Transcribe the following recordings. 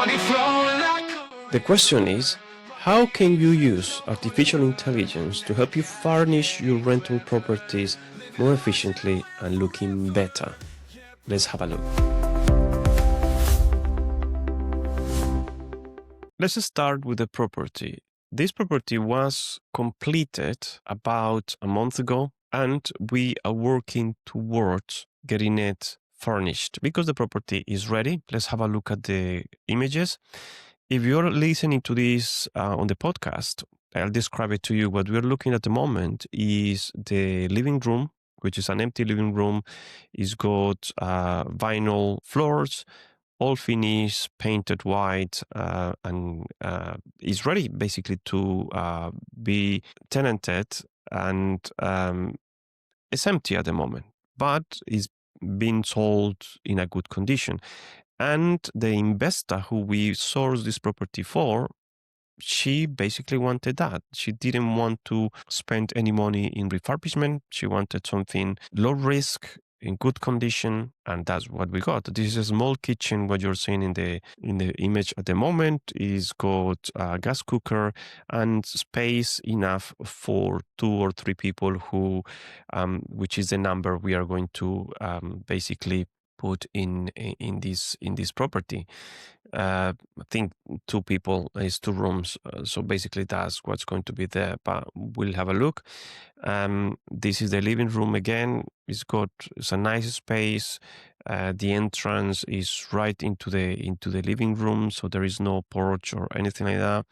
money flow like The question is, how can you use artificial intelligence to help you furnish your rental properties more efficiently and looking better? Let's have a look. Let's start with the property. This property was completed about a month ago, and we are working towards getting it furnished because the property is ready. Let's have a look at the images. If you're listening to this on the podcast, I'll describe it to you. What we're looking at the moment is the living room, which is an empty living room. It's got vinyl floors, all finished, painted white, and is ready basically to be tenanted, and it's empty at the moment, but is being sold in a good condition. And the investor who we sourced this property for, she basically wanted that. She didn't want to spend any money in refurbishment. She wanted something low risk, in good condition, and that's what we got. This is a small kitchen. What you're seeing in the image at the moment is got a gas cooker and space enough for 2 or 3 people, who, which is the number we are going to basically put in this property. I think 2 people is 2 rooms. So basically that's what's going to be there, but we'll have a look. This is the living room again. It's a nice space. The entrance is right into the living room, so there is no porch or anything like that.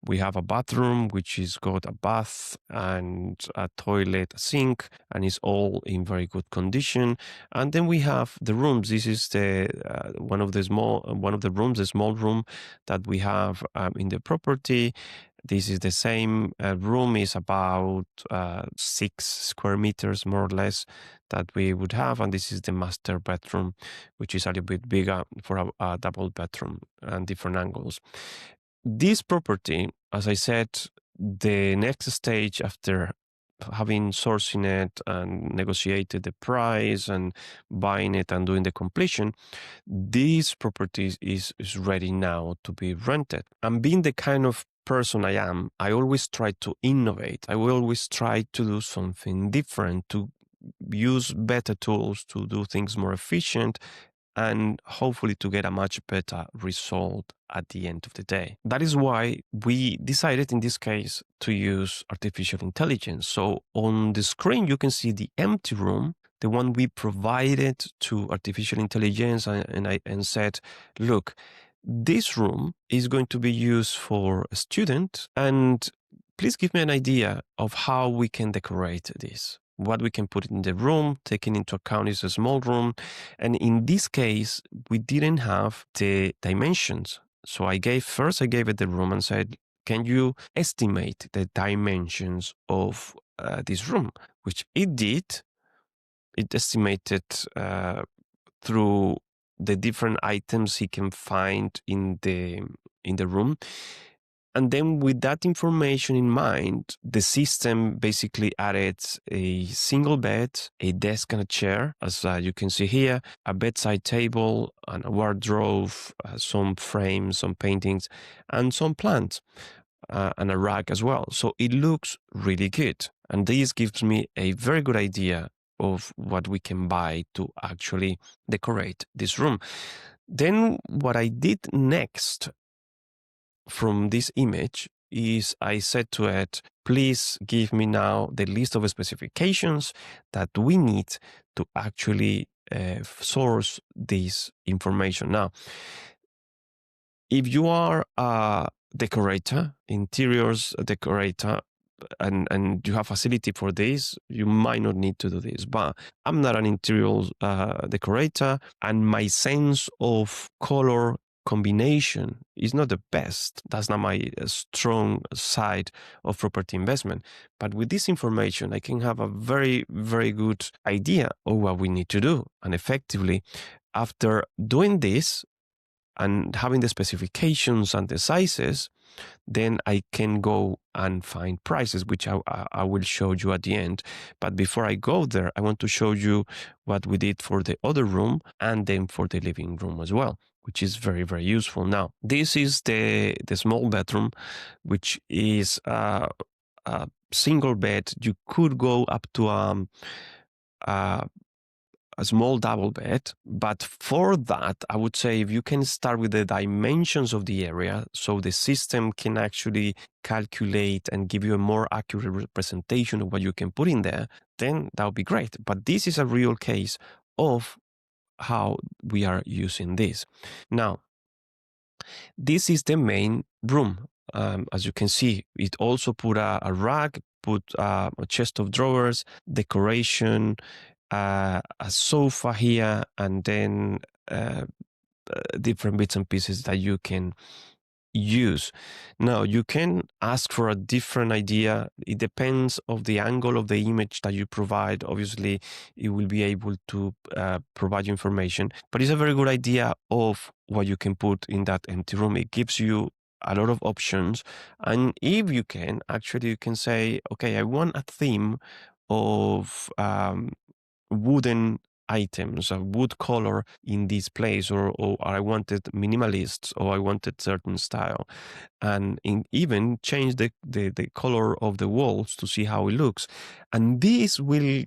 We have a bathroom which is got a bath and a toilet, a sink, and is all in very good condition. And then we have the rooms. This is the one of the rooms, the small room that we have in the property. This is the same room, is about 6 square meters, more or less, that we would have. And this is the master bedroom, which is a little bit bigger for a double bedroom and different angles. This property, as I said, the next stage after having sourcing it and negotiated the price and buying it and doing the completion, this property is ready now to be rented. And being the kind of person I am, I always try to innovate. I will always try to do something different, to use better tools to do things more efficient, and hopefully to get a much better result at the end of the day. That is why we decided in this case to use artificial intelligence. So on the screen, you can see the empty room, the one we provided to artificial intelligence, and said, look, this room is going to be used for a student, and please give me an idea of how we can decorate this, what we can put in the room, taking into account it's a small room. And in this case, we didn't have the dimensions. So I gave it the room and said, can you estimate the dimensions of this room? Which it did. It estimated through the different items he can find in the room. And then with that information in mind, the system basically added a single bed, a desk and a chair, as you can see here, a bedside table and a wardrobe, some frames, some paintings, and some plants, and a rug as well. So it looks really good. And this gives me a very good idea of what we can buy to actually decorate this room. Then what I did next from this image is I said to it, please give me now the list of specifications that we need to actually source this information. Now, if you are a decorator, interiors decorator, and you have facility for this, you might not need to do this. But I'm not an interior decorator, and my sense of color combination is not the best. That's not my strong side of property investment. But with this information, I can have a very, very good idea of what we need to do. And effectively, after doing this, and having the specifications and the sizes, then I can go and find prices, which I will show you at the end. But before I go there, I want to show you what we did for the other room and then for the living room as well, which is very, very useful. Now, this is the small bedroom, which is a single bed. You could go up to a small double bed. But for that, I would say if you can start with the dimensions of the area, so the system can actually calculate and give you a more accurate representation of what you can put in there, then that would be great. But this is a real case of how we are using this. Now, this is the main room. As you can see, it also put a rag, put a chest of drawers, decoration, a sofa here, and then different bits and pieces that you can use. Now, you can ask for a different idea. It depends of the angle of the image that you provide. Obviously, it will be able to provide you information, but it's a very good idea of what you can put in that empty room. It gives you a lot of options. And if you can, actually, you can say, okay, I want a theme of wooden items, a wood color in this place, or I wanted minimalist, or I wanted certain style, and even change the color of the walls to see how it looks. And this will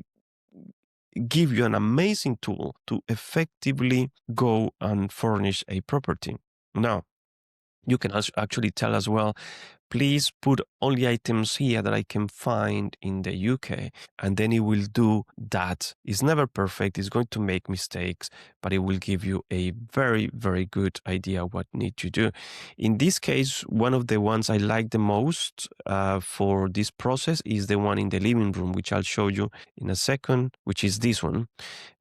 give you an amazing tool to effectively go and furnish a property. Now, you can actually tell as well, please put only items here that I can find in the UK, and then it will do that. It's never perfect, it's going to make mistakes, but it will give you a very, very good idea what need to do. In this case, one of the ones I like the most for this process is the one in the living room, which I'll show you in a second, which is this one.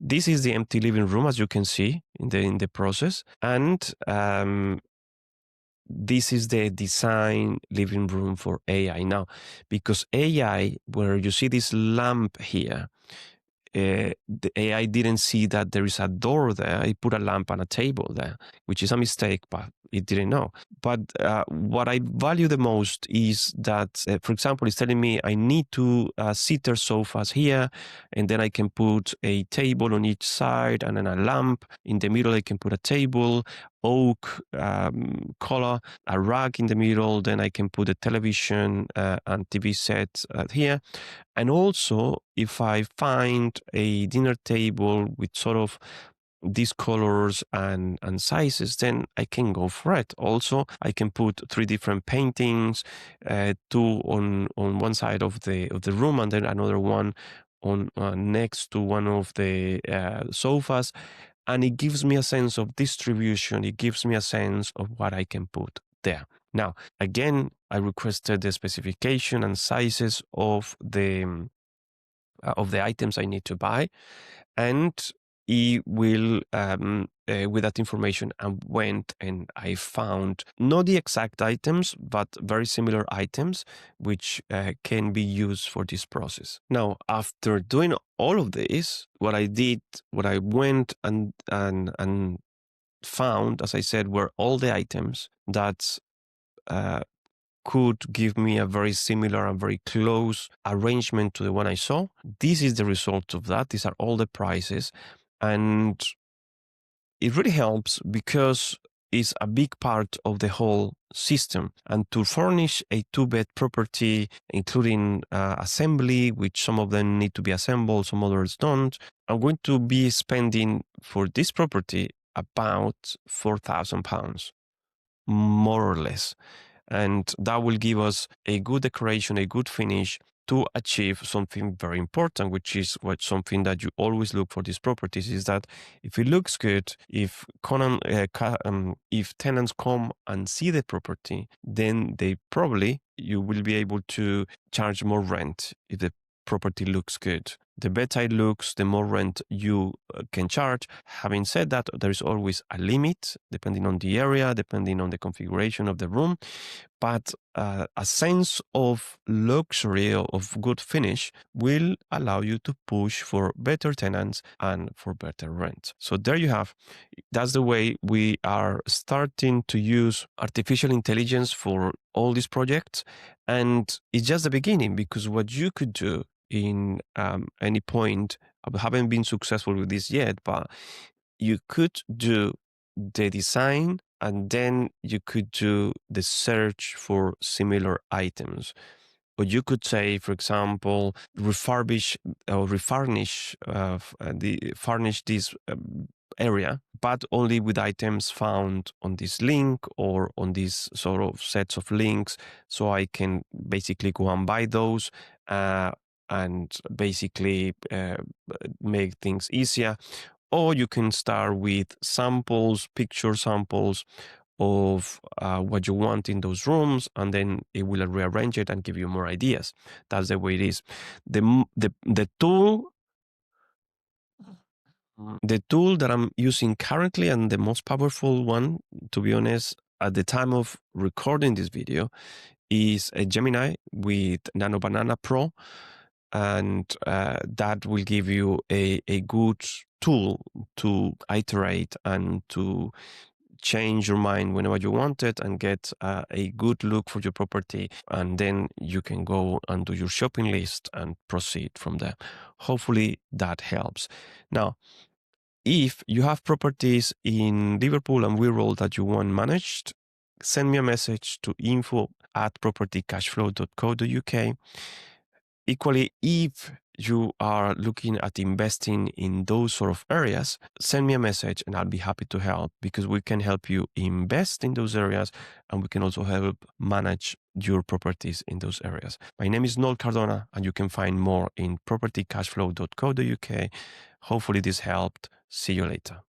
This is the empty living room, as you can see in the process, and this is the design living room for AI. Now, because AI, where you see this lamp here, the AI didn't see that there is a door there. It put a lamp on a table there, which is a mistake, but it didn't know. But what I value the most is that, for example, it's telling me I need two seater sofas here, and then I can put a table on each side and then a lamp. In the middle, I can put a table, oak color, a rug in the middle, then I can put a television and TV set here. And also, if I find a dinner table with sort of these colors and sizes, then I can go for it. Also, I can put three different paintings, two on one side of the room, and then another one on next to one of the sofas. And it gives me a sense of distribution. It gives me a sense of what I can put there. Now, again, I requested the specification and sizes of the items I need to buy, and it will with that information, I went and I found not the exact items, but very similar items which can be used for this process. Now, after doing all of this, what I went and found, as I said, were all the items that could give me a very similar and very close arrangement to the one I saw. This is the result of that. These are all the prices. And it really helps because it's a big part of the whole system. And to furnish a two-bed property, including assembly, which some of them need to be assembled, some others don't, I'm going to be spending for this property about £4,000, more or less. And that will give us a good decoration, a good finish to achieve something very important, which is something that you always look for these properties, is that if it looks good, if tenants come and see the property, then you will be able to charge more rent if the property looks good. the better it looks, the more rent you can charge. Having said that, there is always a limit depending on the area, depending on the configuration of the room. But a sense of luxury, of good finish, will allow you to push for better tenants and for better rent. So there you have. That's the way we are starting to use artificial intelligence for all these projects. And it's just the beginning, because what you could do in any point, I haven't been successful with this yet, but you could do the design and then you could do the search for similar items. Or you could say, for example, refurbish or refurnish, furnish this area, but only with items found on this link or on these sort of sets of links. So I can basically go and buy those and basically make things easier. Or you can start with samples, picture samples of what you want in those rooms, and then it will rearrange it and give you more ideas. That's the way it is. The tool that I'm using currently, and the most powerful one, to be honest, at the time of recording this video, is a Gemini with Nano Banana Pro. And that will give you a good tool to iterate and to change your mind whenever you want it and get a good look for your property. And then you can go and do your shopping list and proceed from there. Hopefully that helps. Now, if you have properties in Liverpool and Wirral that you want managed, send me a message to info@propertycashflow.co.uk. Equally, if you are looking at investing in those sort of areas, send me a message and I'll be happy to help, because we can help you invest in those areas and we can also help manage your properties in those areas. My name is Noel Cardona and you can find more in propertycashflow.co.uk. Hopefully this helped. See you later.